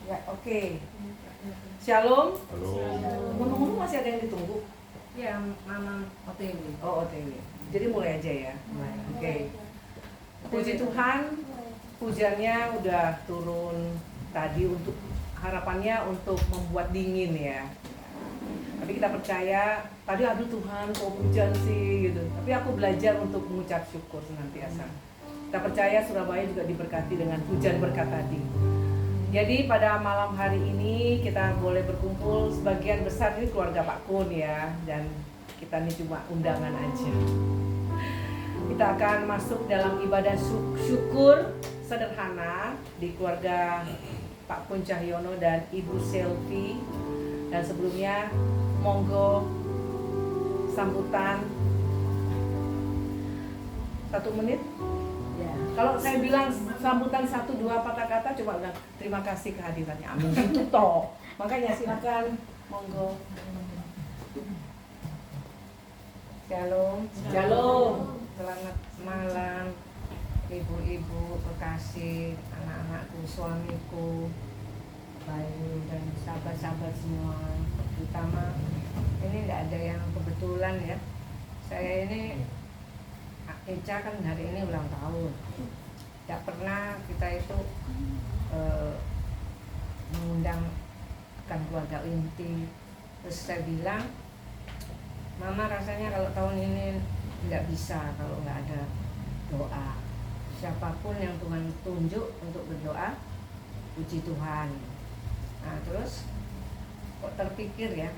Ya, oke. Shalom. Halo. Ngomong-ngomong masih ada yang ditunggu? Ya, Mama OTW. Oh, OTW. Jadi mulai aja ya. Oke. Puji Tuhan, hujannya udah turun tadi untuk harapannya untuk membuat dingin ya. Tapi kita percaya, tadi aduh Tuhan kok hujan sih gitu. Tapi aku belajar untuk mengucap syukur senantiasa. Kita percaya Surabaya juga diberkati dengan hujan berkat tadi. Jadi pada malam hari ini kita boleh berkumpul, sebagian besar ini keluarga Pak Kun ya. Dan kita ini cuma undangan aja. Kita akan masuk dalam ibadah syukur sederhana di keluarga Pak Kun Cahyono dan Ibu Selvi. Dan sebelumnya monggo sambutan 1 menit. Ya. Kalau saya bilang sambutan 1-2 patah kata coba bilang terima kasih kehadirannya. Amin itu toh. Makanya silakan monggo. Shalom. Shalom. Selamat malam ibu-ibu, kekasih, anak-anakku, suamiku, Bayu dan sahabat-sahabat semua. Terutama ini nggak ada yang kebetulan ya. Saya ini Eca kan hari ini ulang tahun. Tidak pernah kita itu mengundangkan keluarga inti. Terus saya bilang, Mama rasanya kalau tahun ini nggak bisa kalau nggak ada doa. Siapapun yang Tuhan tunjuk untuk berdoa, puji Tuhan. Nah terus kok terpikir ya,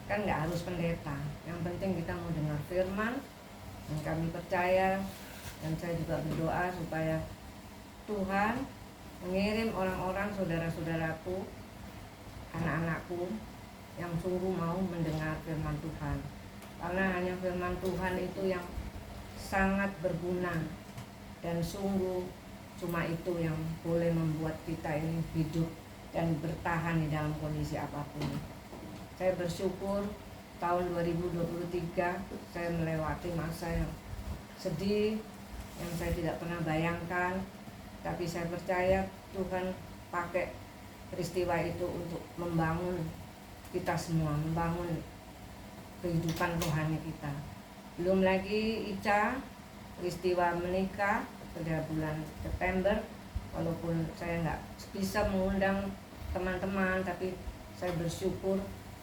kan nggak harus pendeta. Yang penting kita mau dengar firman. Dan kami percaya dan saya juga berdoa supaya Tuhan mengirim orang-orang saudara-saudaraku, anak-anakku yang sungguh mau mendengar firman Tuhan. Karena hanya firman Tuhan itu yang sangat berguna dan sungguh cuma itu yang boleh membuat kita ini hidup dan bertahan di dalam kondisi apapun. Saya bersyukur tahun 2023 saya melewati masa yang sedih yang saya tidak pernah bayangkan, tapi saya percaya Tuhan pakai peristiwa itu untuk membangun kita semua, membangun kehidupan rohani kita. Belum lagi Ica peristiwa menikah pada bulan September, walaupun saya nggak bisa mengundang teman-teman, tapi saya bersyukur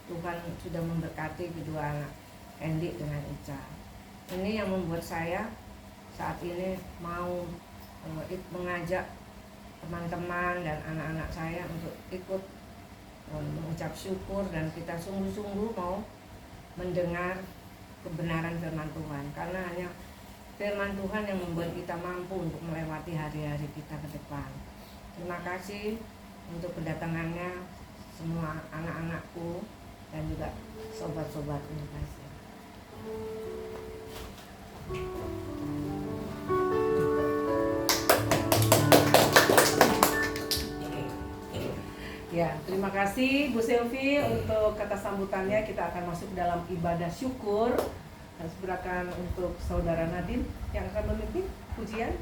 Tuhan sudah memberkati kedua anak Endi dengan Ica. Ini yang membuat saya saat ini mau mengajak teman-teman dan anak-anak saya untuk ikut mengucap syukur dan kita sungguh-sungguh mau mendengar kebenaran firman Tuhan. Karena hanya firman Tuhan yang membuat kita mampu untuk melewati hari-hari kita ke depan. Terima kasih untuk kedatangannya semua anak-anakku dan juga sobat-sobat. Terima kasih. Ya, terima kasih Bu Selvi untuk kata sambutannya. Kita akan masuk dalam ibadah syukur. Dan silakan untuk Saudara Nadine yang akan memimpin pujian.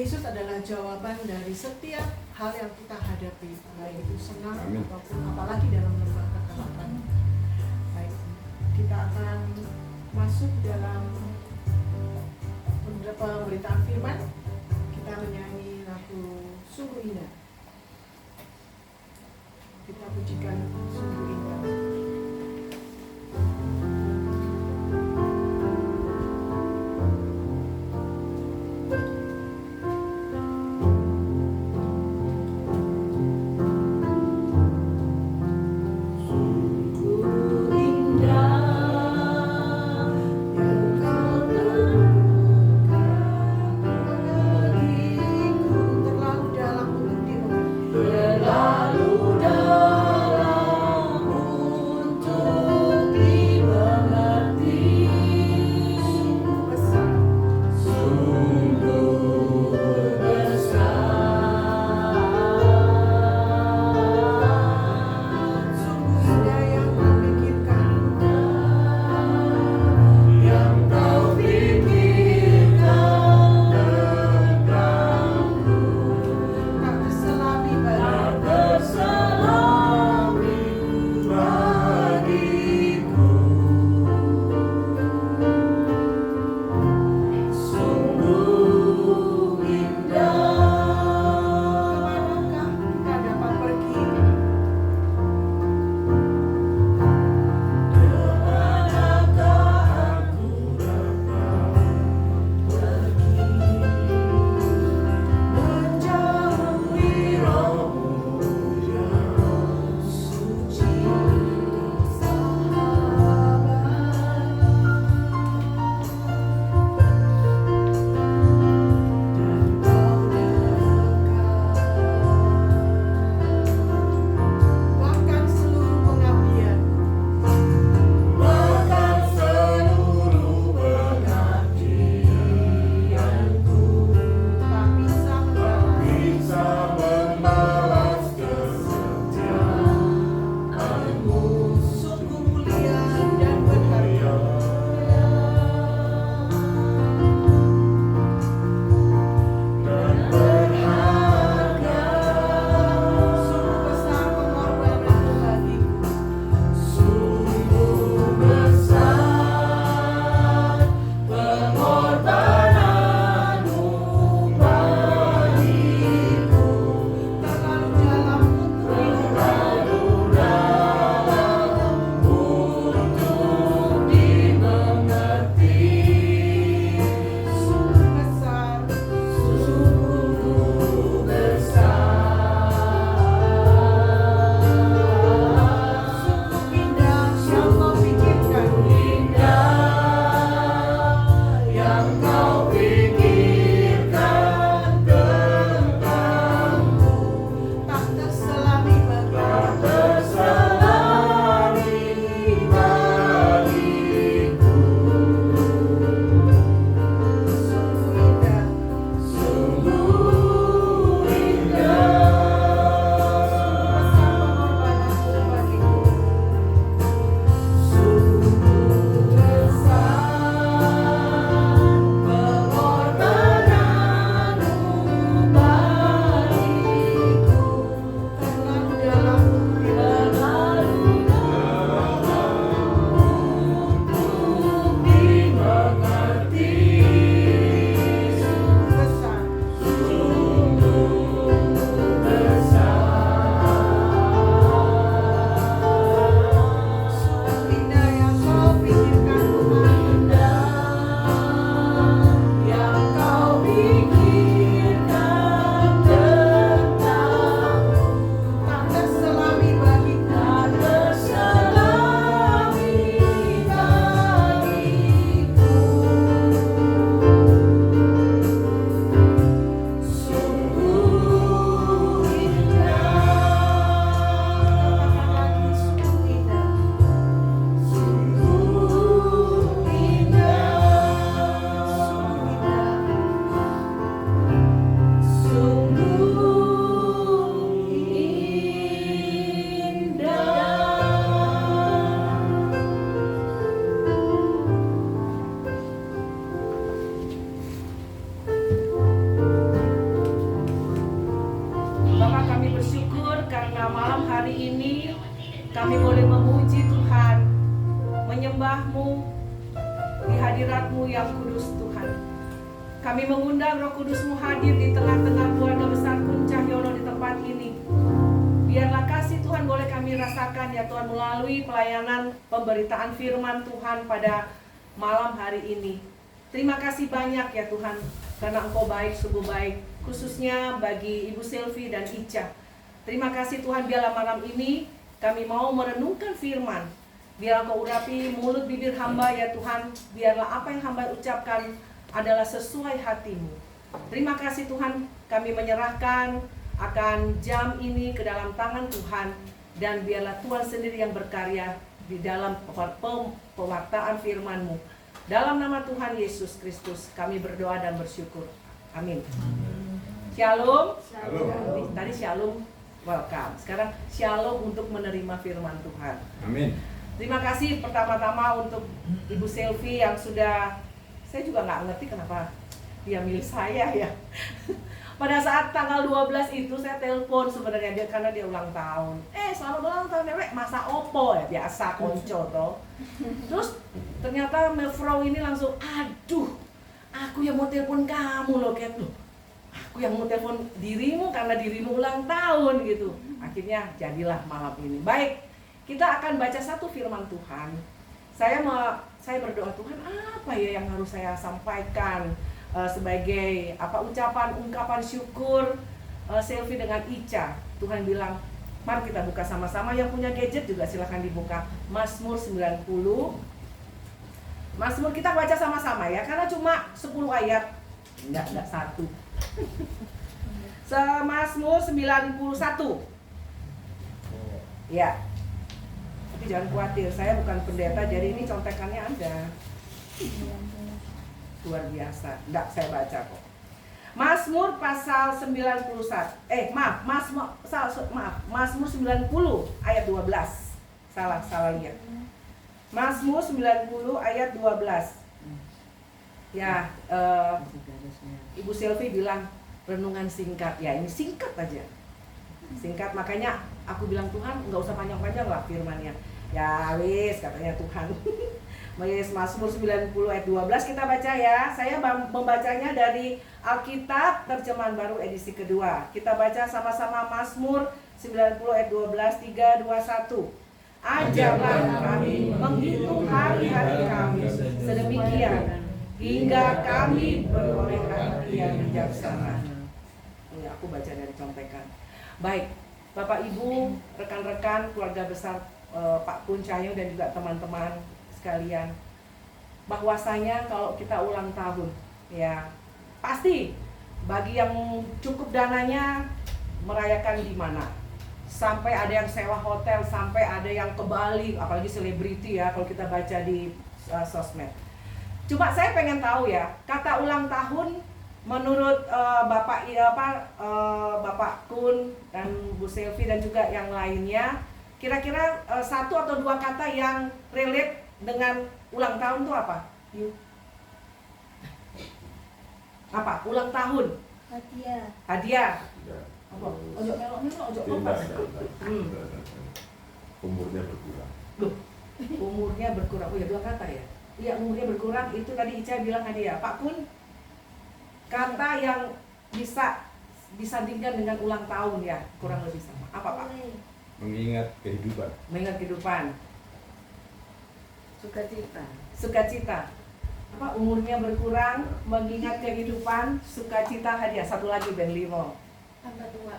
Yesus adalah jawaban dari setiap hal yang kita hadapi, baik itu senang Amin. ataupun apalagi dalam lembah kegelapan. Baik, kita akan masuk dalam pemberitaan firman. Kita menyanyi lagu Sungguh Indah. Kita pujikan Sungguh Indah. Terlalu dalam mengerti. Kami mengundang Roh Kudus-Mu hadir di tengah-tengah keluarga besar Kun Cahyono di tempat ini. Biarlah kasih Tuhan boleh kami rasakan ya Tuhan melalui pelayanan pemberitaan firman Tuhan pada malam hari ini. Terima kasih banyak ya Tuhan, karena Engkau baik, sungguh baik, khususnya bagi Ibu Selvi dan Ica. Terima kasih Tuhan, biarlah malam ini kami mau merenungkan firman. Biarlah Engkau urapi mulut bibir hamba ya Tuhan. Biarlah apa yang hamba ucapkan adalah sesuai hati-Mu. Terima kasih Tuhan, kami menyerahkan akan jam ini ke dalam tangan Tuhan. Dan biarlah Tuhan sendiri yang berkarya di dalam pewartaan firman-Mu. Dalam nama Tuhan Yesus Kristus kami berdoa dan bersyukur. Amin. Shalom. Shalom. Tadi shalom, welcome. Sekarang shalom untuk menerima firman Tuhan. Amin. Terima kasih pertama-tama untuk Ibu Selvi yang sudah, saya juga nggak ngerti kenapa dia milih saya ya. Pada saat tanggal 12 itu saya telepon sebenarnya dia karena dia ulang tahun. Selamat ulang tahun Nenek, masa opo ya biasa konco toh. Terus ternyata Mevrouw ini langsung, aduh, aku yang mau telepon kamu loh Kat loh. Aku yang mau telepon dirimu karena dirimu ulang tahun gitu. Akhirnya jadilah malam ini. Baik, kita akan baca satu firman Tuhan. Saya berdoa, Tuhan apa ya yang harus saya sampaikan sebagai ungkapan syukur Selvi dengan Ica. Tuhan bilang, mari kita buka sama-sama. Yang punya gadget juga silahkan dibuka Mazmur 90. Mazmur kita baca sama-sama ya, karena cuma 10 ayat, enggak satu. Mazmur 91. Ya. Tapi jangan khawatir, saya bukan pendeta, jadi ini contekannya ada. Luar biasa. Enggak, saya baca kok. Mazmur pasal 91. Mazmur 90 ayat 12. Salah lihat. Mazmur 90 ayat 12. Ya, Ibu Selvi bilang renungan singkat. Ya, ini singkat aja. Singkat, makanya aku bilang Tuhan nggak usah panjang-panjang lah firmannya. Ya wis, katanya Tuhan. Mazmur 90 ayat 12 kita baca ya. Saya membacanya dari Alkitab terjemahan baru edisi kedua. Kita baca sama-sama Mazmur 90 ayat 12, 3, 2, 1. Ajarlah kami menghitung hari-hari kami sedemikian hingga kami beroleh hati yang bijaksana. Ini aku baca dari contekan. Baik, Bapak Ibu, rekan-rekan, keluarga besar Pak Kun Cahyo dan juga teman-teman sekalian, bahwasanya kalau kita ulang tahun, ya pasti bagi yang cukup dananya merayakan di mana. Sampai ada yang sewa hotel, sampai ada yang ke Bali, apalagi selebriti ya kalau kita baca di sosmed. Cuma saya pengen tahu ya, kata ulang tahun menurut Bapak Kun dan Bu Selvi dan juga yang lainnya, kira-kira satu atau dua kata yang relate dengan ulang tahun itu apa? Apa? Ulang tahun? Hadiah. Apa? Ojo melok-melok, ojo lepas. Umurnya berkurang. Loh, umurnya berkurang. Oh ya, dua kata ya? Iya, umurnya berkurang, itu tadi Ica bilang hadiah. Pak Kun, kata yang bisa disandingkan dengan ulang tahun ya, kurang lebih sama. Apa Pak? Mengingat kehidupan. Mengingat kehidupan. Sukacita. Apa? Umurnya berkurang, mengingat kehidupan, sukacita, hadiah. Satu lagi Ben Limo. Tambah tua.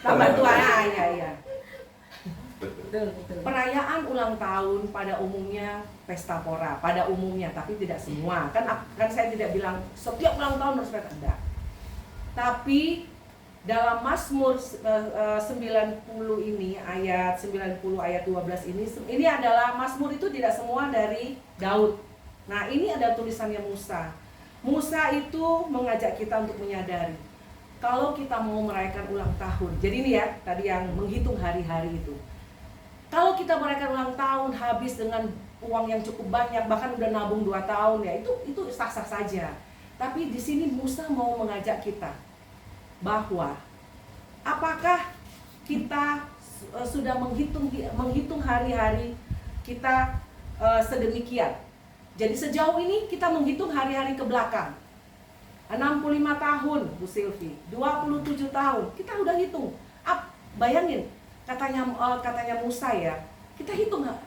Tambah tua, ya. Betul. Perayaan ulang tahun pada umumnya pesta pora, pada umumnya, tapi tidak semua. Kan saya tidak bilang setiap ulang tahun harus pesta, enggak. Tapi dalam Mazmur 90 ini ayat 90 ayat 12 ini adalah Mazmur itu tidak semua dari Daud. Nah, ini ada tulisannya Musa. Musa itu mengajak kita untuk menyadari kalau kita mau merayakan ulang tahun. Jadi ini ya, tadi yang menghitung hari-hari itu. Kalau kita merayakan ulang tahun habis dengan uang yang cukup banyak, bahkan udah nabung 2 tahun ya, itu sah-sah saja. Tapi di sini Musa mau mengajak kita bahwa apakah kita sudah menghitung hari-hari kita sedemikian. Jadi sejauh ini kita menghitung hari-hari ke belakang. 65 tahun Bu Silvi, 27 tahun. Kita udah hitung. Bayangin, katanya Musa ya, kita hitung nggak?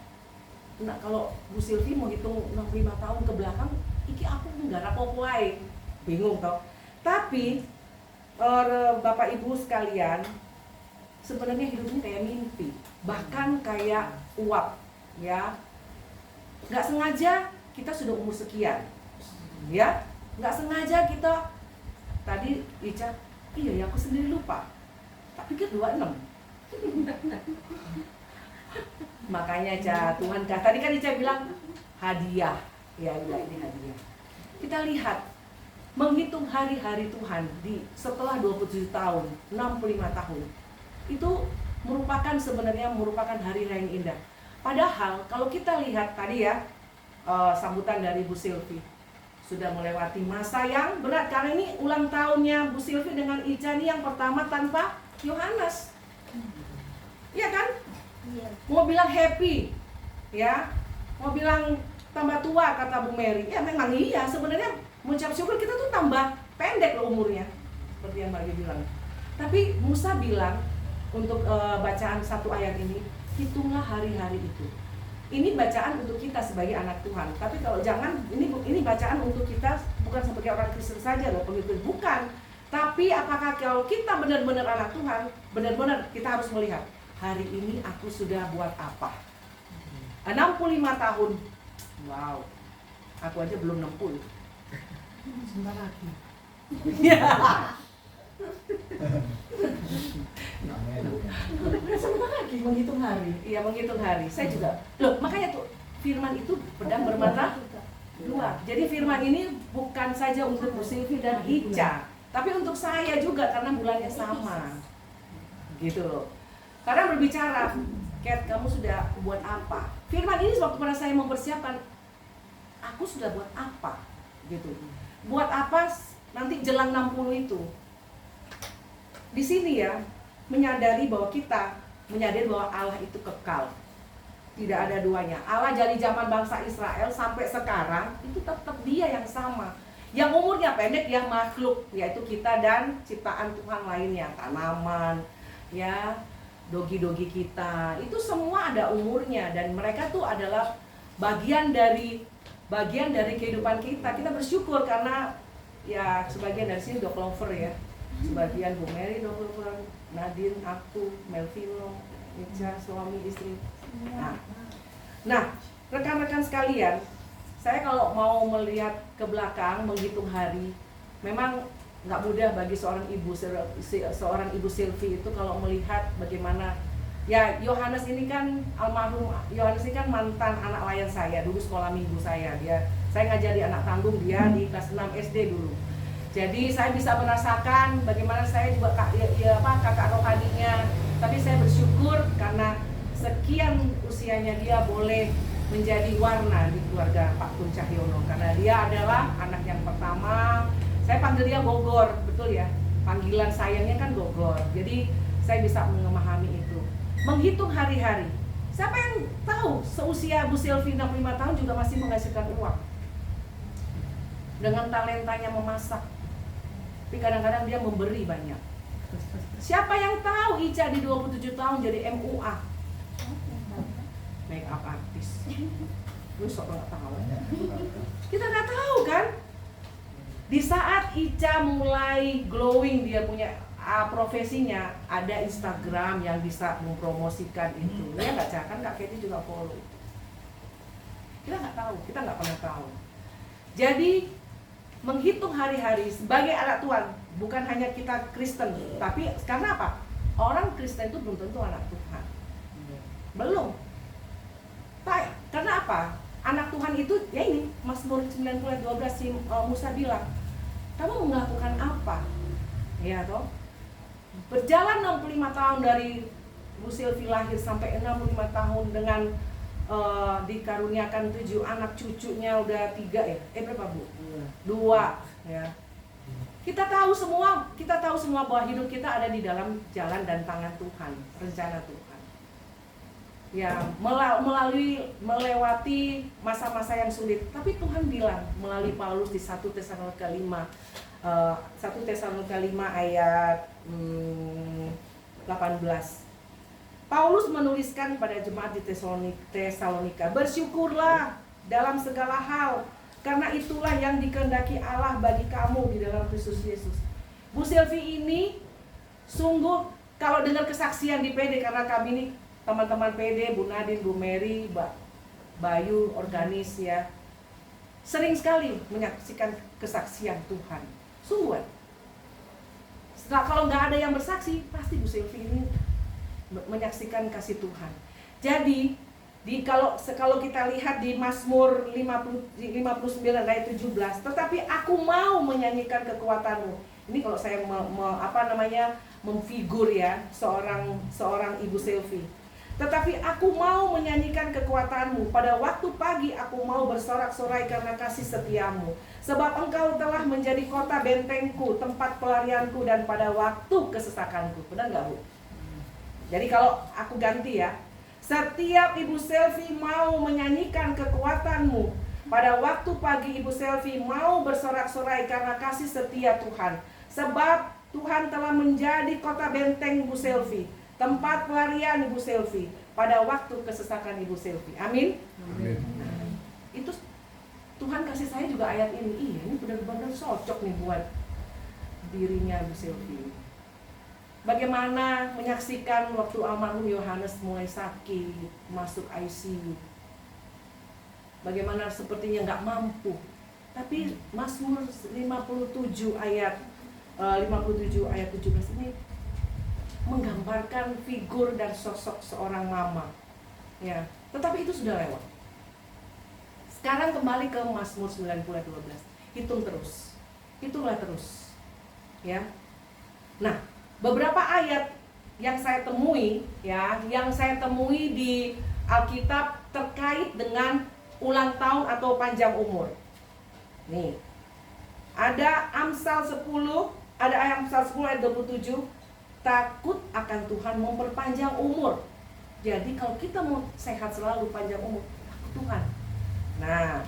Nah, kalau Bu Silvi mau hitung 65 tahun ke belakang, iki aku nggak rapopo ae. Bingung toh. Tapi Bapak Ibu sekalian, sebenarnya hidupnya kayak mimpi, bahkan kayak uap, ya. Nggak sengaja kita sudah umur sekian, ya. Nggak sengaja kita tadi Ica, iya ya aku sendiri lupa, tak pikir 26. Makanya Tuhan tadi kan Ica bilang hadiah, ya ini hadiah. Kita lihat menghitung hari-hari Tuhan setelah 27 tahun, 65 tahun. Itu sebenarnya merupakan hari-hari yang indah. Padahal kalau kita lihat tadi ya, sambutan dari Bu Silvi, sudah melewati masa yang berat. Karena ini ulang tahunnya Bu Silvi dengan Ica nih yang pertama tanpa Yohanes. Iya kan? Iya. Mau bilang happy, ya, mau bilang tambah tua kata Bu Mary. Ya memang iya, sebenarnya mengucap syukur kita tuh tambah pendek loh umurnya, seperti yang Mbak Yu bilang. Tapi Musa bilang untuk bacaan satu ayat ini, hitunglah hari-hari itu. Ini bacaan untuk kita sebagai anak Tuhan. Tapi kalau jangan, ini bacaan untuk kita bukan sebagai orang Kristen saja loh, pengikut, bukan. Tapi apakah kalau kita benar-benar anak Tuhan, benar-benar kita harus melihat hari ini aku sudah buat apa. 65 tahun. Wow. Aku aja belum 60. Sebentar lagi. Sebentar lagi menghitung hari. Iya, menghitung hari. Saya juga. Loh, makanya tuh firman itu pedang bermata dua. Jadi firman ini bukan saja untuk Bu Silvi dan Ica, tapi untuk saya juga karena bulannya sama. Gitu loh. Karena berbicara, Kat, kamu sudah buat apa? Firman ini waktu pada saya mempersiapkan, aku sudah buat apa? Gitu. Buat apa nanti jelang 60 itu? Di sini ya, menyadari bahwa Allah itu kekal. Tidak ada duanya. Allah dari zaman bangsa Israel sampai sekarang itu tetap Dia yang sama. Yang umurnya pendek yang makhluk, yaitu kita dan ciptaan Tuhan lainnya, tanaman, ya, dogi-dogi kita. Itu semua ada umurnya dan mereka tuh adalah bagian dari kehidupan kita. Kita bersyukur karena ya sebagian dari sini udah clover ya. Sebagian Bu Mary udah clover, Nadine, aku, Melvino, Ica, suami istri. Nah, rekan-rekan sekalian, saya kalau mau melihat ke belakang, menghitung hari, memang nggak mudah bagi seorang ibu Silvi itu kalau melihat bagaimana ya Yohanes ini kan almarhum Yohanes ini kan mantan anak layan saya dulu, sekolah minggu saya ngajari anak tanggung dia di kelas 6 SD dulu. Jadi saya bisa merasakan bagaimana saya juga kakak rohaninya. Tapi saya bersyukur karena sekian usianya dia boleh menjadi warna di keluarga Pak Kun Cahyono, karena dia adalah anak yang pertama. Saya panggil dia Bogor, betul ya, panggilan sayangnya kan Bogor. Jadi saya bisa memahami itu. Menghitung hari-hari, siapa yang tahu seusia Bu Silvi 65 tahun juga masih menghasilkan uang dengan talentanya memasak. Tapi kadang-kadang dia memberi banyak. Siapa yang tahu Ica di 27 tahun jadi MUA, make up artist. Lu sok nggak tahu. Kita nggak tahu kan. Di saat Ica mulai glowing, dia punya profesinya, ada Instagram yang bisa mempromosikan itu. Ya nggak cah, kan Kak Keti juga follow. Kita nggak tahu, kita nggak pernah tahu. Jadi menghitung hari-hari sebagai anak Tuhan, bukan hanya kita Kristen, tapi karena apa? Orang Kristen itu belum tentu anak Tuhan. Belum. Karena apa? Anak Tuhan itu, ya ini, Mazmur 90:12 si Musa bilang, kamu melakukan apa? Ya toh? Berjalan 65 tahun dari Bu Silvi lahir sampai 65 tahun dengan dikaruniakan 7 anak, cucunya udah 3 ya? Berapa Bu? 2 ya. Kita tahu semua bahwa hidup kita ada di dalam jalan dan tangan Tuhan, rencana Tuhan. Ya, melewati masa-masa yang sulit, tapi Tuhan bilang melalui Paulus di 1 Tesalonika 5 1 Tesalonika 5 ayat 18. Paulus menuliskan pada jemaat di Tesalonika, bersyakurlah dalam segala hal, karena itulah yang dikehendaki Allah bagi kamu di dalam Kristus Yesus. Bu Sylvie ini sungguh, kalau dengar kesaksian di PD, karena kami ini teman-teman PD, Bu Nadine, Bu Mary, Mbak Bayu, organis ya, sering sekali menyaksikan kesaksian Tuhan. Sungguh. Setelah kalau nggak ada yang bersaksi, pasti Bu Sylvie ini menyaksikan kasih Tuhan. Jadi kalau kita lihat di Mazmur 59 ayat 17, tetapi aku mau menyanyikan kekuatanmu. Ini kalau saya memfigur ya seorang Ibu Sylvie. Tetapi aku mau menyanyikan kekuatanmu. Pada waktu pagi aku mau bersorak-sorai karena kasih setiamu. Sebab engkau telah menjadi kota bentengku, tempat pelarianku, dan pada waktu kesesakanku. Benar nggak, Bu? Jadi kalau aku ganti ya, setiap Ibu Sylvie mau menyanyikan kekuatanmu. Pada waktu pagi Ibu Sylvie mau bersorak-sorai karena kasih setia Tuhan. Sebab Tuhan telah menjadi kota benteng Ibu Sylvie, tempat pelarian Ibu Sylvie, pada waktu kesesakan Ibu Sylvie. Amin. Amin. Nah, itu Tuhan kasih saya juga ayat ini. Iya, ini benar-benar cocok nih buat dirinya Ibu Sylvie. Bagaimana menyaksikan waktu almarhum Yohanes mulai sakit, masuk ICU. Bagaimana sepertinya nggak mampu. Tapi Mazmur 57 ayat 17 ini menggambarkan figur dan sosok seorang mama. Ya, tetapi itu sudah lewat. Sekarang kembali ke Mazmur 90 ayat 12. Hitung terus. Hitunglah terus. Ya. Nah, beberapa ayat yang saya temui di Alkitab terkait dengan ulang tahun atau panjang umur. Nih. Ada Amsal 10 ayat 27, takut akan Tuhan memperpanjang umur. Jadi kalau kita mau sehat selalu, panjang umur, takut Tuhan. Nah,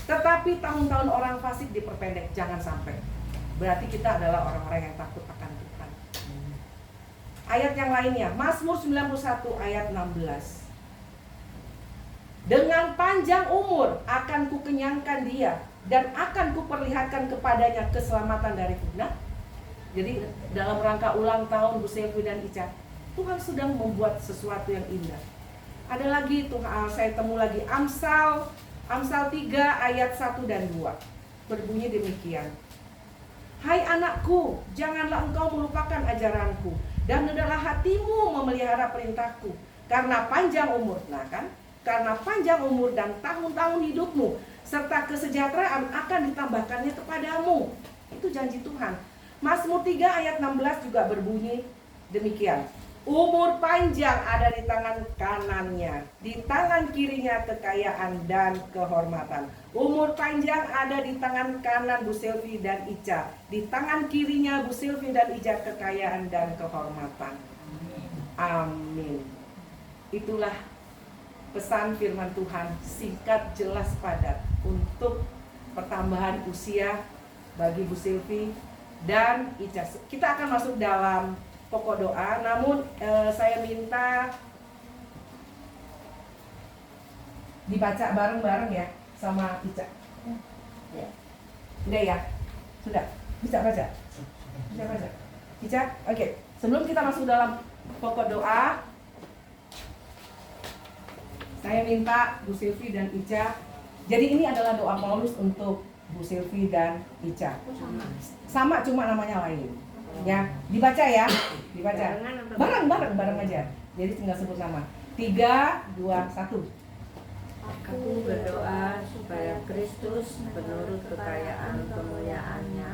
tetapi tahun-tahun orang fasik diperpendek, jangan sampai. Berarti kita adalah orang-orang yang takut akan Tuhan. Ayat yang lainnya, Mazmur 91 ayat 16. Dengan panjang umur akan kukenyangkan dia, dan akan kuperlihatkan kepadanya keselamatan dariku. Nah, jadi dalam rangka ulang tahun Bu Sylvie dan Ica, Tuhan sedang membuat sesuatu yang indah. Ada lagi saya temu lagi Amsal 3 ayat 1 dan 2. Berbunyi demikian. Hai anakku, janganlah engkau melupakan ajaranku, dan hendaklah hatimu memelihara perintahku, karena panjang umur. Nah kan, karena panjang umur dan tahun-tahun hidupmu serta kesejahteraan akan ditambahkannya kepadamu. Itu janji Tuhan. Mazmur 3 ayat 16 juga berbunyi demikian. Umur panjang ada di tangan kanannya, di tangan kirinya kekayaan dan kehormatan. Umur panjang ada di tangan kanan Bu Sylvie dan Ica, di tangan kirinya Bu Sylvie dan Ica kekayaan dan kehormatan. Amin. Itulah pesan firman Tuhan, singkat, jelas, padat, untuk pertambahan usia bagi Bu Sylvie dan Ica. Kita akan masuk dalam pokok doa, namun saya minta dibaca bareng-bareng ya sama Ica. Ya. Udah ya? Sudah? Bisa baca? Bisa baca? Ica? Oke. Sebelum kita masuk dalam pokok doa, saya minta Bu Sylvie dan Ica. Jadi ini adalah doa Paulus untuk Bu Sylvie dan Ica. Sama, cuma namanya lain. Ya, dibaca ya. Dibaca. Bareng aja. Jadi tinggal sebut nama. 3, 2, 1. Aku berdoa supaya Kristus menurut kekayaan kemuliaannya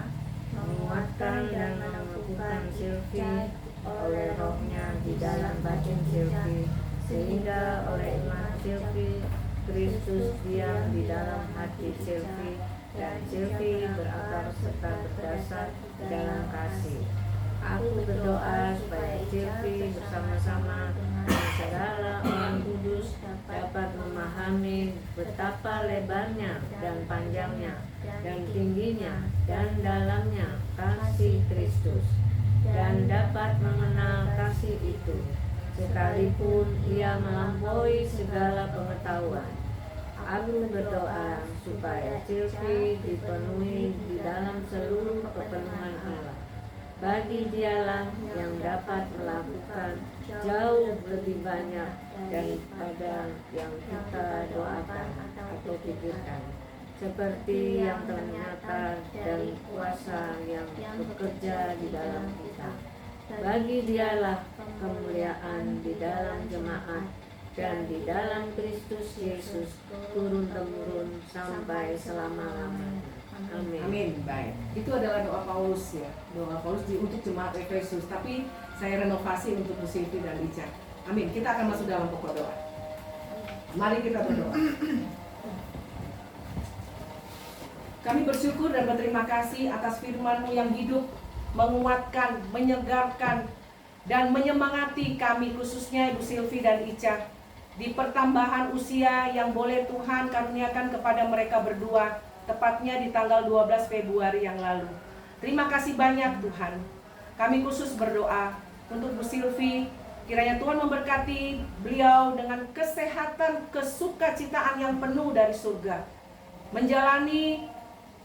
menguatkan dan menumbuhkan Sylvie oleh rohnya di dalam batin Sylvie, sehingga oleh iman Sylvie Kristus diam di dalam hati Sylvie, dan Sylvie berakar serta berdasar dalam kasih. Aku berdoa supaya Sylvie bersama-sama dengan segala orang kudus dapat memahami betapa lebarnya dan panjangnya dan tingginya dan dalamnya kasih Kristus, dan dapat mengenal kasih itu, sekalipun ia melampaui segala pengetahuan. Aku berdoa supaya Silvi dipenuhi di dalam seluruh kepenuhan Allah. Bagi dialah yang dapat melakukan jauh lebih banyak daripada yang kita doakan atau pikirkan, seperti yang ternyata dari kuasa yang bekerja di dalam kita. Bagi dialah kemuliaan di dalam jemaat dan di dalam Kristus Yesus turun-temurun sampai selama-lamanya. Amin. Amin. Baik. Itu adalah doa Paulus ya. Doa Paulus untuk jemaat Efesus. Tapi saya renovasi untuk Bu Silvi dan Ica. Amin. Kita akan masuk dalam pokok doa. Mari kita berdoa. Kami bersyukur dan berterima kasih atas firman-Mu yang hidup, menguatkan, menyegarkan, dan menyemangati kami, khususnya Ibu Silvi dan Ica, di pertambahan usia yang boleh Tuhan karuniakan kepada mereka berdua, tepatnya di tanggal 12 Februari yang lalu. Terima kasih banyak Tuhan. Kami khusus berdoa untuk Bu Silvi, kiranya Tuhan memberkati beliau dengan kesehatan, kesukacitaan yang penuh dari surga. Menjalani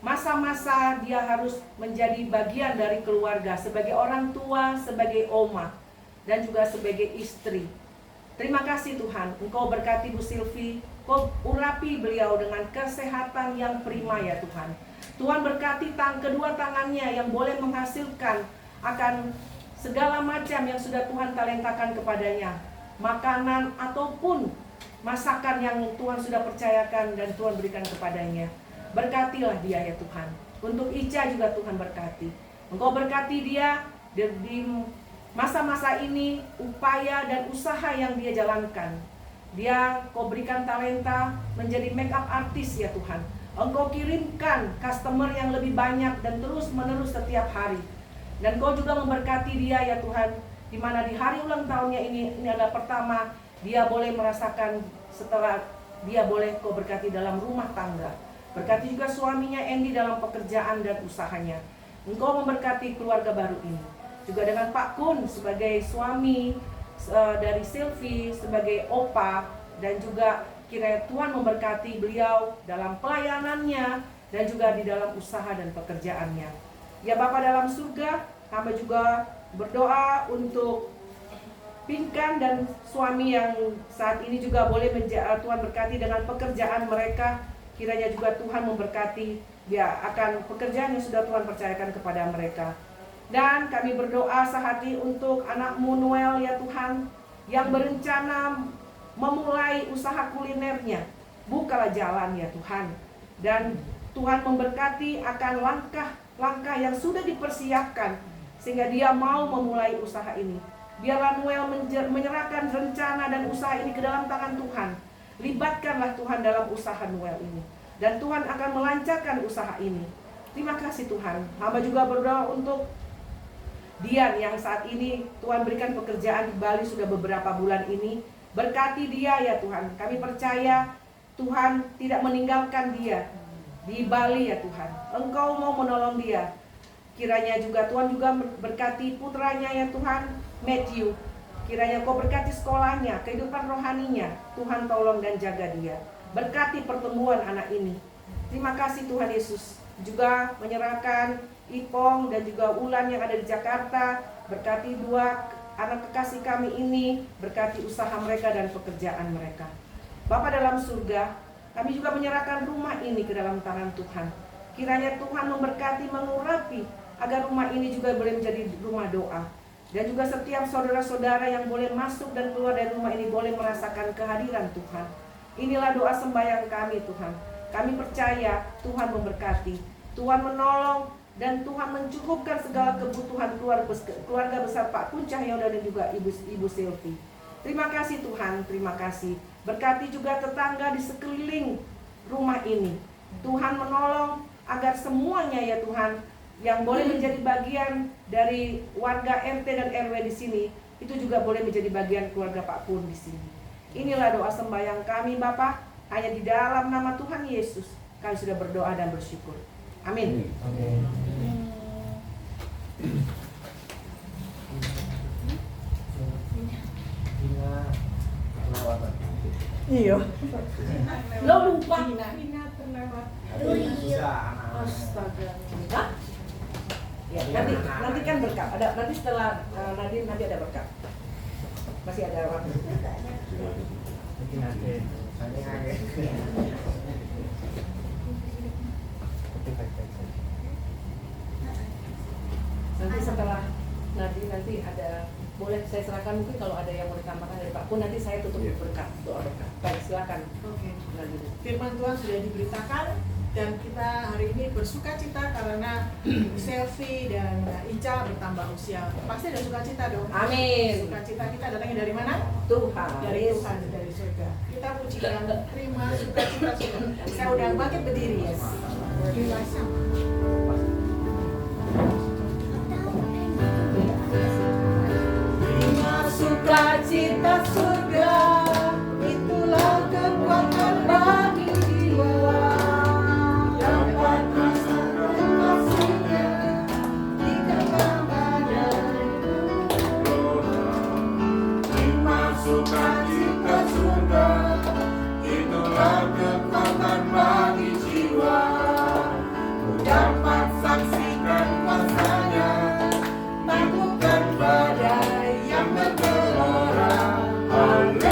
masa-masa dia harus menjadi bagian dari keluarga, sebagai orang tua, sebagai oma, dan juga sebagai istri. Terima kasih Tuhan, Engkau berkati Bu Silvi, Kau urapi beliau dengan kesehatan yang prima ya Tuhan. Tuhan berkati kedua tangannya yang boleh menghasilkan akan segala macam yang sudah Tuhan talentakan kepadanya, makanan ataupun masakan yang Tuhan sudah percayakan dan Tuhan berikan kepadanya. Berkatilah dia ya Tuhan. Untuk Ica juga Tuhan berkati. Engkau berkati dia di masa-masa ini, upaya dan usaha yang dia jalankan. Dia Kau berikan talenta menjadi make up artist ya Tuhan. Engkau kirimkan customer yang lebih banyak dan terus menerus setiap hari. Dan Kau juga memberkati dia ya Tuhan, di mana di hari ulang tahunnya ini adalah pertama dia boleh merasakan, setelah dia boleh Kau berkati dalam rumah tangga. Berkati juga suaminya Andy dalam pekerjaan dan usahanya. Engkau memberkati keluarga baru ini. Juga dengan Pak Kun sebagai suami dari Silvi, sebagai opa, dan juga kiranya Tuhan memberkati beliau dalam pelayanannya dan juga di dalam usaha dan pekerjaannya. Ya Bapa dalam surga, hamba juga berdoa untuk Pinkan dan suami yang saat ini juga boleh Tuhan berkati dengan pekerjaan mereka. Kiranya juga Tuhan memberkati dia akan pekerjaan yang sudah Tuhan percayakan kepada mereka. Dan kami berdoa sehati untuk anak-Mu Noel ya Tuhan, yang berencana memulai usaha kulinernya. Bukalah jalan ya Tuhan. Dan Tuhan memberkati akan langkah-langkah yang sudah dipersiapkan, sehingga dia mau memulai usaha ini. Biarlah Noel menyerahkan rencana dan usaha ini ke dalam tangan Tuhan. Libatkanlah Tuhan dalam usaha Noel ini, dan Tuhan akan melancarkan usaha ini. Terima kasih Tuhan. Hamba juga berdoa untuk Dian yang saat ini Tuhan berikan pekerjaan di Bali sudah beberapa bulan ini. Berkati dia ya Tuhan. Kami percaya Tuhan tidak meninggalkan dia di Bali ya Tuhan. Engkau mau menolong dia. Kiranya juga Tuhan juga berkati putranya ya Tuhan, Matthew. Kiranya Kau berkati sekolahnya, kehidupan rohaninya. Tuhan tolong dan jaga dia. Berkati pertumbuhan anak ini. Terima kasih Tuhan Yesus. Juga menyerahkan Ipong dan juga Ulan yang ada di Jakarta. Berkati dua anak kekasih kami ini. Berkati usaha mereka dan pekerjaan mereka. Bapa dalam surga, kami juga menyerahkan rumah ini ke dalam tangan Tuhan. Kiranya Tuhan memberkati, mengurapi, agar rumah ini juga boleh menjadi rumah doa. Dan juga setiap saudara-saudara yang boleh masuk dan keluar dari rumah ini boleh merasakan kehadiran Tuhan. Inilah doa sembahyang kami Tuhan. Kami percaya Tuhan memberkati, Tuhan menolong, dan Tuhan mencukupkan segala kebutuhan keluarga besar Pak Kun Cahyono dan juga Ibu Silvi. Terima kasih Tuhan, terima kasih. Berkati juga tetangga di sekeliling rumah ini. Tuhan menolong agar semuanya ya Tuhan, yang boleh menjadi bagian dari warga RT dan RW di sini, itu juga boleh menjadi bagian keluarga Pak Kun di sini. Inilah doa sembahyang kami Bapa, hanya di dalam nama Tuhan Yesus Kami sudah berdoa dan bersyukur. Amin. Iya. Lo lupa. Astaga. Hah? Ya, nanti kan berkat. Nanti setelah nanti ada berkat. Masih ada waktu. Nanti setelah nanti ada, boleh saya serahkan, mungkin kalau ada yang mau ditambahkan dari Pak Pun, nanti saya tutup berkat, doa berkat. Baik, silakan. Oke. Nanti. Firman Tuhan sudah diberitakan dan kita hari ini bersuka cita karena Selfie dan Ica bertambah usia. Pasti ada sukacita dong. Amin. Sukacita kita datangnya dari mana? Tuhan. Dari Tuhan, dari surga. Kita pujikan, terima sukacita surga. Saya udah bangkit berdiri, yes. Terima sukacita surga, itulah kekuatan bagi jiwa. Dapat rasakan kasihnya di tengah badai. Terima sukacita surga, itulah kekuatan bagi jiwa. Dapat saksikan kuasanya, taklukkan badai yang bergelora. Haleluya,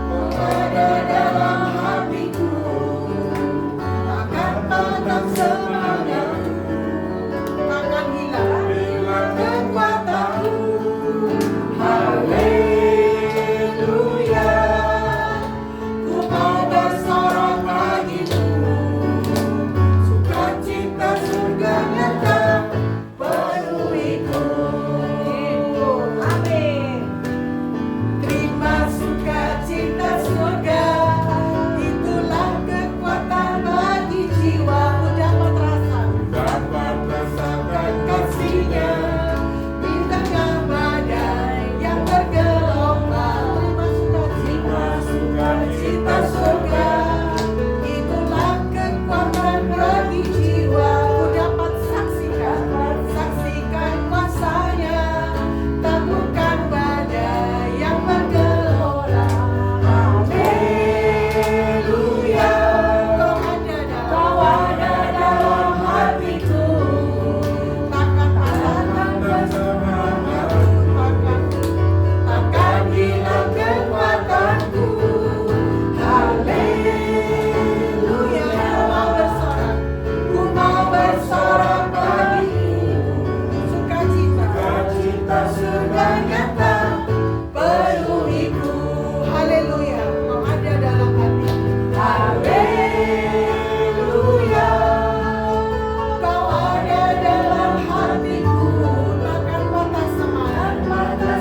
kau ada dalam hatiku, takkan patah semangatku, takkan hilang kekuatanku. Haleluya, ku mau bersorak bagimu, sukacita surga nyata penuhiku. Amin. Terima sukacita surga, itulah kekuatan bagi jiwa. Dapat rasakan kasihnya di tengah badai yang bergelombang. Terima sukacita surga, itulah kekuatan bagi jiwa. Ku dapat saksikan kuasanya, taklukkan badai yang bergelora. Haleluya, kau ada dalam hatiku, takkan patah semangatku, takkan hilang kekuatanku. Haleluya, ku mau bersorak bagimu, sukacita surga nyata penuhiku. Haleluya, kau ada dalam hatiku. Haleluya, kau ada dalam hatiku, takkan patah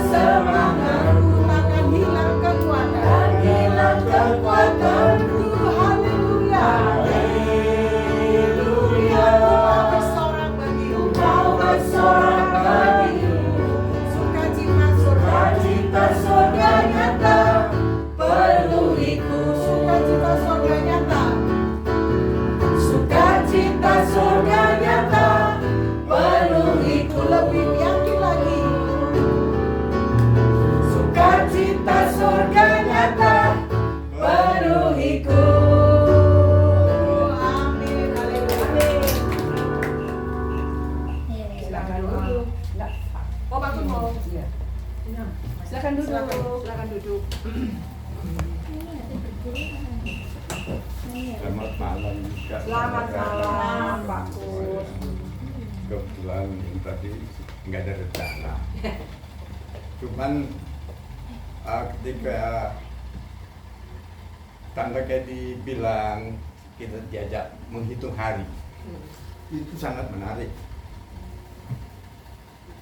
semangatku, takkan hilang kekuatanku. Haleluya, haleluya, ku mau bersorak bagimu, sukacita surga nyata penuhiku. Sukacita surga nyata, sukacita surga nyata penuhiku. Lebih yakin lagi, sukacita surga nyata penuhiku. Amin, haleluya. Silakan duduk. Enggak, Pak. Oh, Pak Pun mau. Iya. Silakan duduk. Silakan duduk. Selamat malam juga. Selamat malam, Pak Pun. Kebetulan yang tadi nggak ada rencana. Cuman ketika Tante Kedi bilang kita diajak menghitung hari, itu sangat menarik.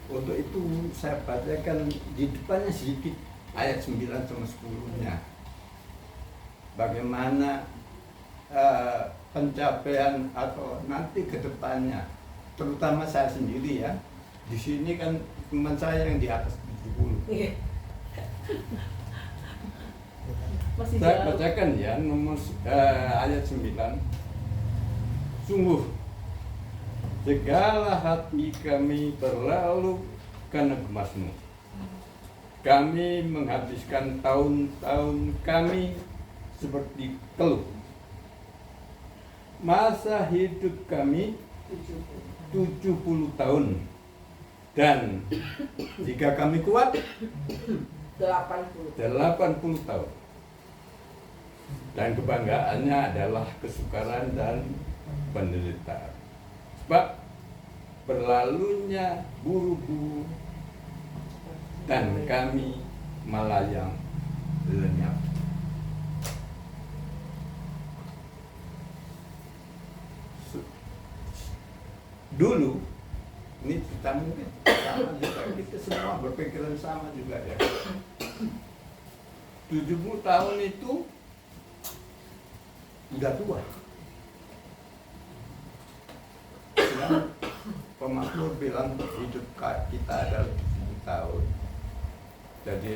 Untuk itu saya bacakan di depannya sedikit ayat 9 sama 10-nya. Bagaimana pencapaian atau nanti ke depannya, terutama saya sendiri ya. Di sini kan teman saya yang di atas 70. Iya. Masih Saya jauh. bacakan ya ayat 9. Sungguh segala hati kami berlalu karena gemas-Mu. Kami menghabiskan tahun-tahun kami seperti keluh. Masa hidup kami 70 tahun. Dan jika kami kuat 80. 80 tahun. Dan kebanggaannya adalah kesukaran dan penderitaan. Sebab berlalunya buru-buru dan kami melayang lenyap. Dulu, ini kita mungkin sama juga, kita semua berpikiran sama juga ya. 70 tahun itu udah tua. Sedang pemazmur bilang hidup kita adalah 70 tahun. Jadi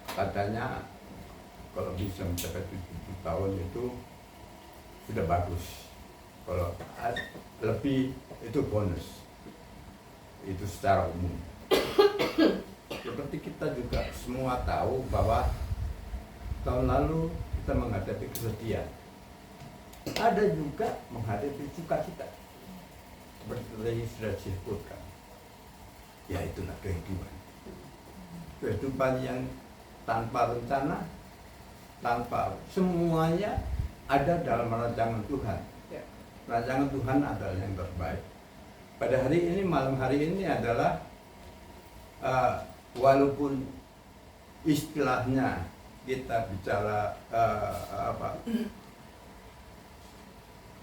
katanya kalau bisa mencapai 70 tahun itu sudah bagus. Kalau lebih itu bonus. Itu secara umum. Seperti kita juga semua tahu bahwa tahun lalu kita menghadapi kesedihan. Ada juga menghadapi sukacita. Seperti tadi sudah disebutkan. Ya itulah kehidupan. Kehidupan yang tanpa rencana, tanpa semuanya ada dalam rancangan Tuhan. Rancangan Tuhan adalah yang terbaik. Pada hari ini, malam hari ini adalah walaupun istilahnya kita bicara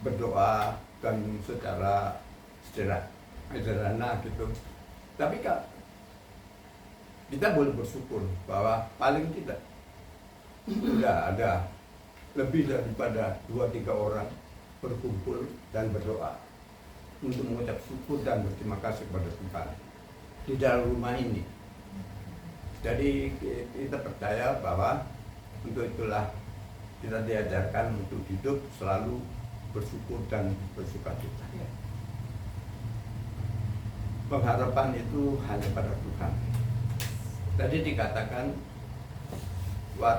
berdoa dan secara sederhana gitu, tapi kita boleh bersyukur bahwa paling tidak sudah ada lebih daripada 2-3 orang berkumpul dan berdoa untuk mengucap syukur dan berterima kasih kepada Tuhan di dalam rumah ini. Jadi kita percaya bahwa untuk itulah kita diajarkan untuk hidup selalu bersyukur dan bersukacita. Pengharapan itu hanya pada Tuhan. Tadi dikatakan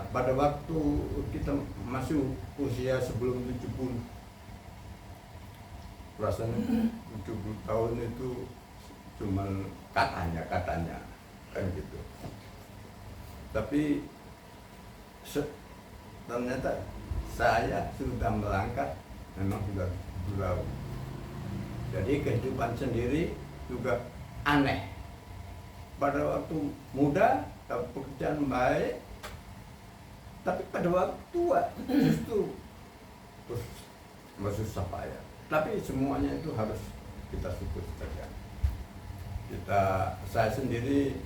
pada waktu kita masih usia sebelum 70, rasanya 70 tahun itu cuma katanya kan gitu. Tapi ternyata saya sudah melangkah memang sudah jauh. Jadi kehidupan sendiri juga aneh. Pada waktu muda pekerjaan baik, tapi pada waktu tua justru susah payah. Tapi semuanya itu harus kita syukur saja. Saya sendiri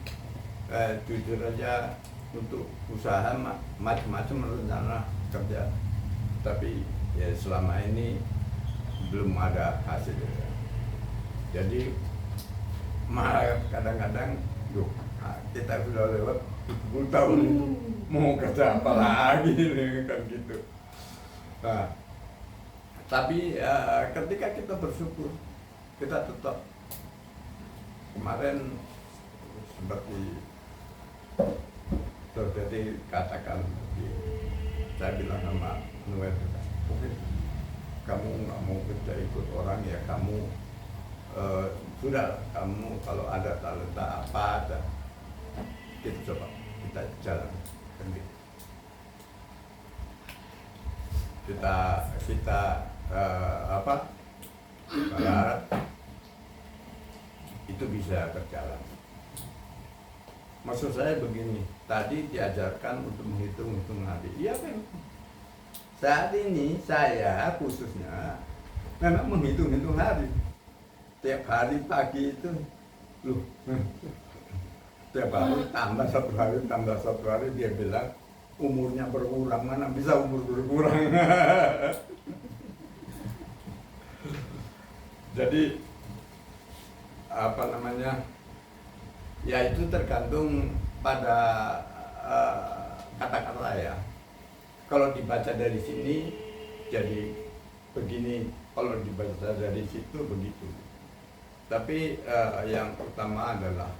jujur aja untuk usaha macam-macam rencana kerja, tapi ya selama ini belum ada hasilnya. Jadi kadang-kadang kita sudah lewat 70 tahun itu mau kerja apa lagi kan gitu. Nah, tapi ketika kita bersyukur, kita tetap kemarin seperti seperti katakan, saya bilang sama Noel, oke, kamu nggak mau kerja ikut orang ya kamu sudah, kamu kalau ada talenta apa ada, kita coba kita jalan kan gitu. Kita berharap itu bisa berjalan. Maksud saya begini, tadi diajarkan untuk menghitung hari. Iya kan? Saat ini saya khususnya memang menghitung hari. Tiap hari pagi itu, tiap hari tambah satu hari dia bilang umurnya berkurang, mana bisa umur berkurang. Jadi ya itu tergantung pada kata-kata ya. kalau dibaca dari sini jadi begini, kalau dibaca dari situ begitu. Tapi yang utama adalah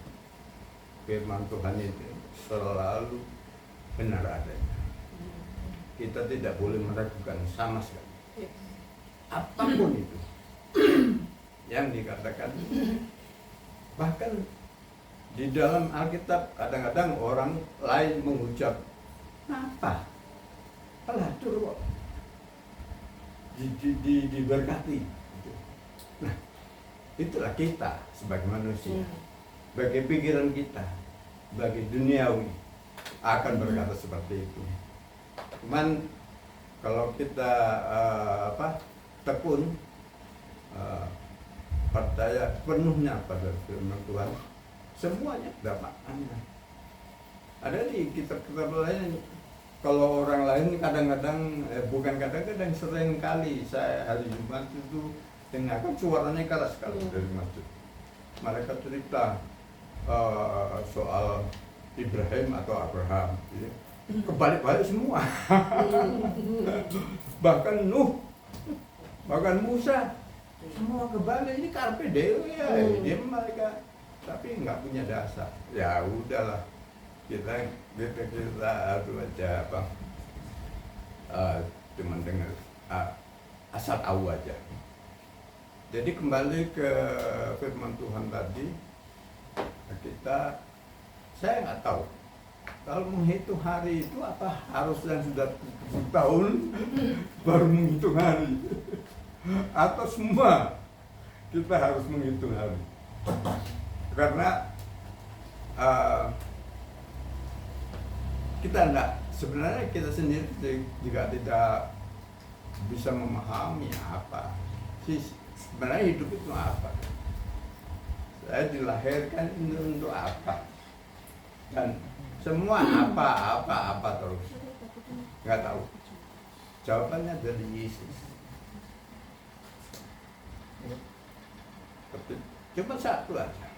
firman Tuhan itu selalu benar adanya. Kita tidak boleh meragukan sama sekali. Apapun itu yang dikatakan. Bahkan di dalam Alkitab kadang-kadang orang lain mengucap apa? Pelacur kok diberkati. Nah, itulah kita sebagai manusia, sebagai pikiran kita, sebagai duniawi akan berkata seperti itu. Cuman kalau kita tekun percaya penuhnya pada firman Tuhan, semuanya dapat aman. Ada di kitab-kitab lain, kalau orang lain kadang-kadang, bukan kadang-kadang, sering kali saya hari Jumat itu dengarkan suaranya keras sekali dari masjid. Mereka cerita soal Ibrahim atau Abraham, ya. Kebalik-balik semua. Bahkan Nuh, bahkan Musa, semua kebalik. Ini carpe diem ya, dia mereka, tapi nggak punya dasar. Ya udahlah, kita aja apa, cuma dengar asal tahu aja. Jadi kembali ke firman Tuhan tadi, saya nggak tahu kalau menghitung hari itu apa harus yang sudah 70 tahun baru menghitung hari, atau semua kita harus menghitung hari. Karena sebenarnya kita sendiri juga tidak bisa memahami apa sih sebenarnya hidup itu apa. Saya dilahirkan ini untuk apa, dan semua apa terus nggak tahu. Jawabannya dari Yesus. Cuma satu aja,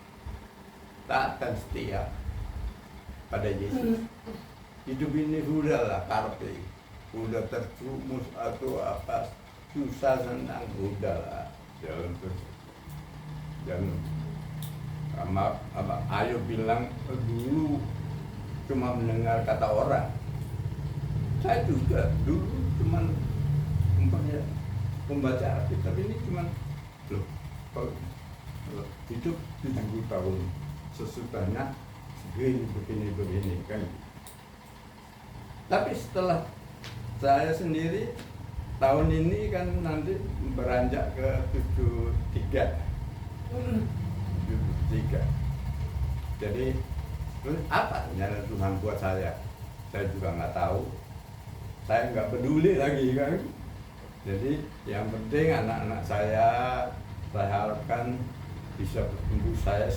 taat dan setia pada Yesus. Hidup ini udahlah karpe, udah terjumus atau apa, susah senang, udahlah jalan terus. Dan ayo bilang dulu cuma mendengar kata orang. Saya juga dulu cuma membaca Alkitab ini cuma loh, kalau hidup 70 tahun sesudahnya begini kan. Tapi setelah saya sendiri tahun ini kan nanti beranjak ke 73. Jadi apa nyala Tuhan buat saya juga nggak tahu. Saya nggak peduli lagi kan. Jadi yang penting anak-anak saya harapkan bisa bertumbuh. Saya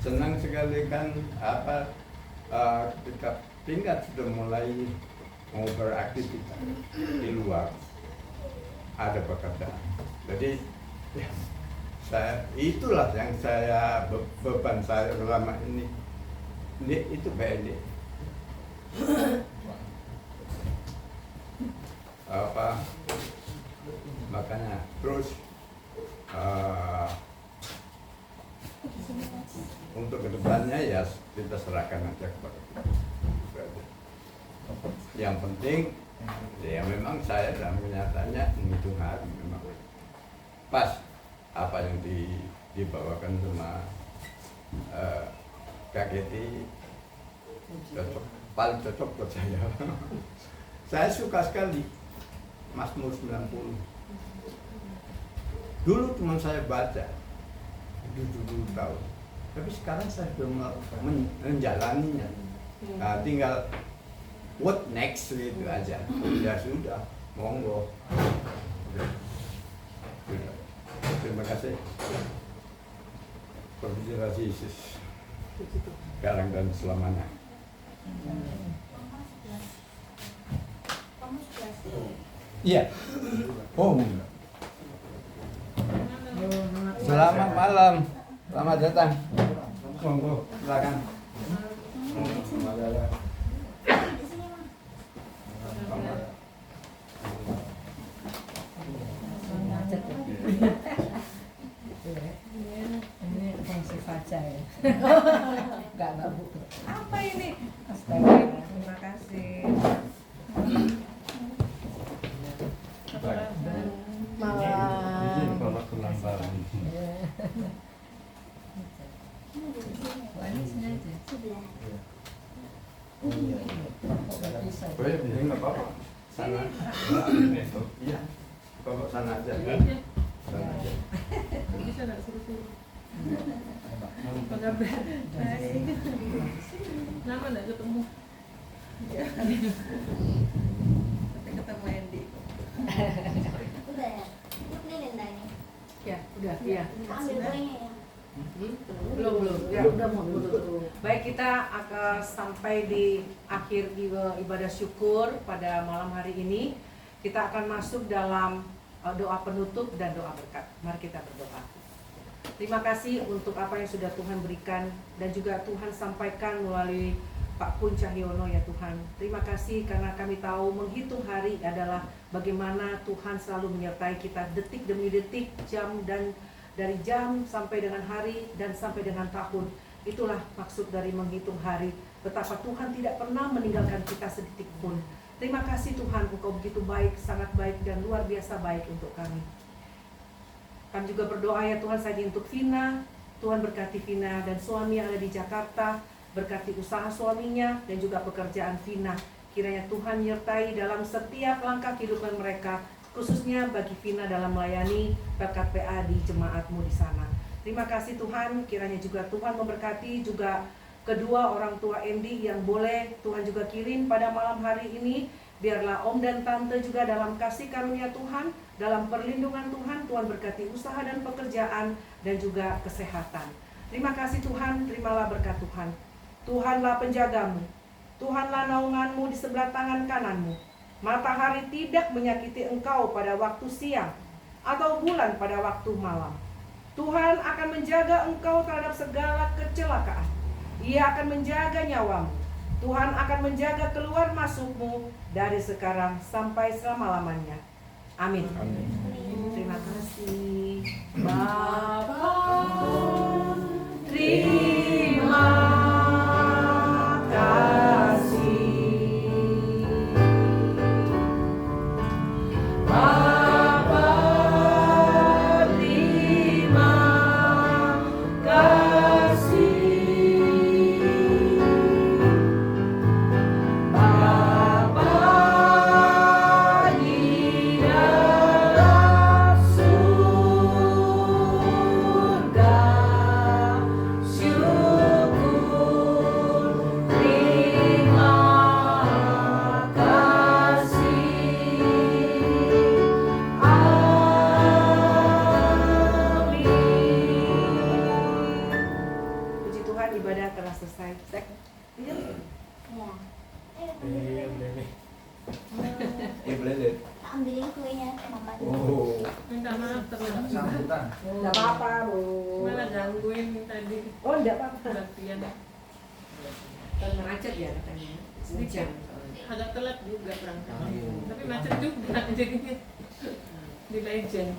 senang sekali kan ketika tingkat sudah mulai mau beraktivitas di luar, ada pekerjaan. Jadi ya, itulah yang saya beban saya selama ini itu BND. Makanya terus untuk kedepannya ya kita serahkan aja kepada Tuhan. Yang penting ya memang saya dalam kenyataannya menghitung hari memang pas apa yang dibawakan sama KGT paling cocok buat saya. Saya suka sekali Mazmur 90. Dulu cuma saya baca 70 tahun, tapi sekarang saya sudah menjalaninya. Nah, tinggal what next gitu aja. Ya sudah, monggo. Sudah. Terima kasih. Perbicaraan Yesus sekarang dan selamanya. Iya. Oh. Selamat malam. Selamat datang. Monggo, silakan. Enggak Bu. Apa ini? Astaga, terima kasih. Baik. Izin Bapak pulang bareng. Boleh, bisa nggak apa-apa. Sana. Iya. Bapak sana aja. Sana aja. Bisa nggak suruh-suruh? Apa kabar? Lama nggak ketemu? Sampai ketemu Andy. Udah ya? Ini dendanya. Ya, udah, iya. Ambil kuenya ya. Belum. Ya, udah mau tutup. Baik, kita akan sampai di akhir ibadah syukur pada malam hari ini. Kita akan masuk dalam doa penutup dan doa berkat. Mari kita berdoa. Terima kasih untuk apa yang sudah Tuhan berikan dan juga Tuhan sampaikan melalui Pak Kun Cahyono ya Tuhan. Terima kasih karena kami tahu menghitung hari adalah bagaimana Tuhan selalu menyertai kita detik demi detik, jam dan dari jam sampai dengan hari dan sampai dengan tahun. Itulah maksud dari menghitung hari. Betapa Tuhan tidak pernah meninggalkan kita sedetik pun. Terima kasih Tuhan, Engkau begitu baik, sangat baik dan luar biasa baik untuk kami. Kami juga berdoa ya Tuhan saja untuk Vina. Tuhan berkati Vina dan suami yang ada di Jakarta. Berkati usaha suaminya dan juga pekerjaan Vina. Kiranya Tuhan menyertai dalam setiap langkah kehidupan mereka, khususnya bagi Vina dalam melayani PKPA di jemaatmu di sana. Terima kasih Tuhan, kiranya juga Tuhan memberkati juga kedua orang tua Andy yang boleh Tuhan juga kirim pada malam hari ini. Biarlah Om dan Tante juga dalam kasih karunia Tuhan, dalam perlindungan Tuhan, Tuhan berkati usaha dan pekerjaan dan juga kesehatan. Terima kasih Tuhan, terimalah berkat Tuhan. Tuhanlah penjagamu, Tuhanlah naunganmu di sebelah tangan kananmu. Matahari tidak menyakiti engkau pada waktu siang, atau bulan pada waktu malam. Tuhan akan menjaga engkau terhadap segala kecelakaan. Ia akan menjaga nyawamu. Tuhan akan menjaga keluar masukmu dari sekarang sampai selama-lamanya. Amin. Amin. Terima kasih. Bapa, terima kasih. Bapa, terima kasih. Bapa di dalam surga, syukur terima kasih. Amin. Puji Tuhan, ibadah telah selesai. Ya. Blended. Tak ambilin kuenya, Mama. Oh. Minta maaf teman-teman. Sambutan. Enggak apa-apa, Bu. Malah gangguin tadi Oh, enggak apa-apa. latihan. Kan macet ya katanya. Hujan soalnya. Agak telat juga berangkat. Tapi macet juga jadinya di Legend.